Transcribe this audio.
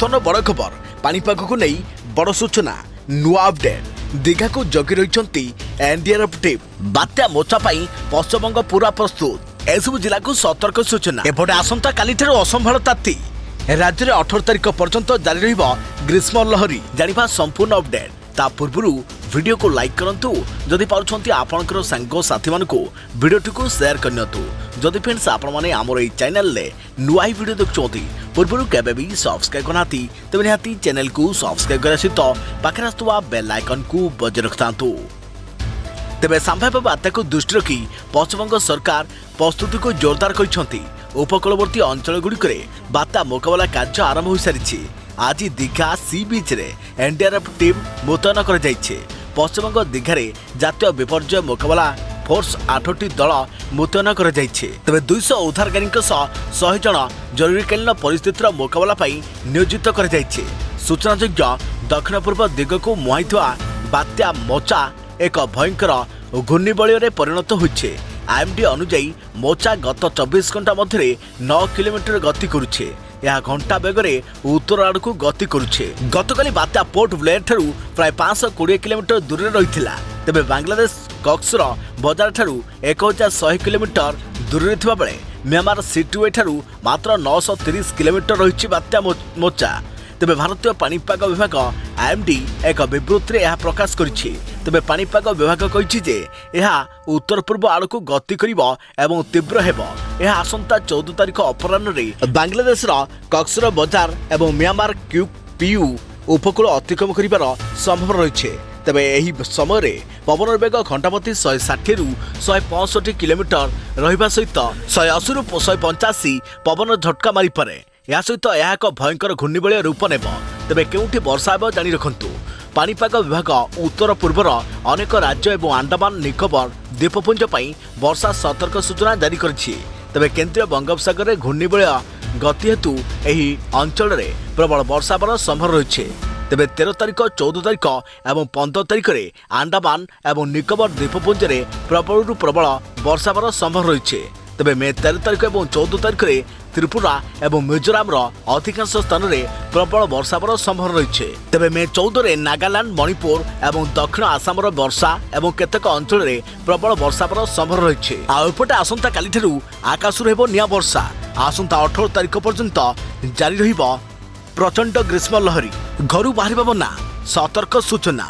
ବର୍ତ୍ତମାନ ବଡ଼ ଖବର ପାଣିପାଗକୁ ନେଇ ବଡ଼ ସୂଚନା ନୂଆ ଅପଡେଟ୍ ଦୀଘାକୁ ଜଗି ରହିଛନ୍ତି ଏନଡିଆରଏଫ୍ ଟିମ୍ ବାତ୍ୟା ମୋଚା ପାଇଁ ପଶ୍ଚିମବଙ୍ଗ ପୁରା ପ୍ରସ୍ତୁତ ଏସବୁ ଜିଲ୍ଲାକୁ ସତର୍କ ସୂଚନା ଏପଟେ ଆସନ୍ତା କାଲିଠାରୁ ଅସମ୍ଭାଳ ତାତି ରାଜ୍ୟରେ 18 ତାରିଖ ପର୍ଯ୍ୟନ୍ତ ଜାରି ରହିବ ଗ୍ରୀଷ୍ମ ଲହରୀ ଜାଣିବା ସମ୍ପୂର୍ଣ୍ଣ ଅପଡେଟ୍ ତା ପୂର୍ବରୁ वीडियो को लाइक करंतु जदि पारुछंती आपनकर संग साथी मानको वीडियो को शेयर करनियतु जदि फ्रेंड्स आपण माने हमर ए चैनल ले नुआ वीडियो देखछोती पूर्वरु केबे भी सब्सक्राइब करनाती तबे निहाती चैनल को सब्सक्राइब करे सहित पाखरे आस्तुवा बेल आइकन को बजाय रखतांतु तबे संभाव्य बात्या को दृष्टि रखी पश्चिमबंग सरकार प्रस्तुति को जोरदार करिसंती उपकूलवर्ती अंचल गुड़िकरे बात्या मुकाबला कार्य आरंभ हो सारी आज दीघा सी बीच रे एनडीआरएफ टीम मुतयन कर पश्चिमबंग दीघारे जातीय विपर्यय मुकाबला फोर्स 8टी दल मुतयन कर तेज 200 उद्धारकारी 100 जन जरूरीकालीन परिस्थितिर मुकाबला नियोजित कर सूचनायोग्य दक्षिण पूर्व दिग को मुहाई बात्या मोचा एक भयंकर घूर्णिबलय परिणत होइछे। आईएमडी अनुजाई मोचा गत 24 घंटा मध्य 9 किलोमीटर गति करुछे। यह घंटा बेगरे उत्तर आड़ को गति करुछे। गतकाली बात्या पोर्ट ब्लेयर ठारू प्राय 520 किलोमीटर दूर रही तेबे बांग्लादेश कक्सर बजार ठारू 1100 किलोमीटर दूर थिबा बेले म्यांमार सिटुए ठारू मात्र 930 किलोमीटर रही बात्या मोचा। तेबे भारतीय पाणीपाग विभाग आईएमडी एक विवृत्ति में प्रकाश करिछि। तेबे पाणीपाग विभाग कहिछि जे यह उत्तर पूर्व आड़ को गति करिवो एवं तीव्र हेबो। यह आसंता 14 तारिख अपराह्न रे बांग्लादेश कक्सर बजार एवं म्यांमार पीयू उपकूल अतिक्रम करिवार संभव रहिछे। तेबे एही समय रे पवन बेग घंटाप्रति 160 रु 165 किलोमीटर रहिबा सहित 180 रु 185 पवन झटका मारी पारे। या सहित यह एक भयंकर घूर्णिबलय रूप नेब। तेबे केउठी वर्षा हेब जानि रखंतु। पाणीपाग विभाग उत्तर पूर्वर अनेक राज्य एवं अंडमान निकोबर द्वीपपुंज पई वर्षा सतर्क सूचना जारी करिछि। तेबे केंद्रीय बंगोपसागर घूर्णिबलय गति हेतु एही अंचल रे प्रबल वर्षा हेबार संभव रहिछि। तेबे 13 तारिख 14 तारिख एवं 15 तारिख रे अंडमान एवं निकोबर द्वीपपुंज रे प्रबल प्रबल वर्षा हेबार संभव रहिछि। तेबे मे 13 तारिख एवं 14 तारिख रे त्रिपुरा एवं मिजोराम अधिकांश स्थान में प्रबल वर्षा हेबार संभव रही। तेबे मे 14 रे नागालैंड मणिपुर एवं दक्षिण आसाम वर्षा एवं केतेक अंचल में प्रबल वर्षा हेबार संभव रही। आउपटे आसंता काली ठारू आकाशरू हेबो निया वर्षा। आसंता 18 तारिख पर्यंत जारी रहिबो प्रचंड ग्रीष्म लहरी। घरू बाहरिबा मना सतर्क सूचना।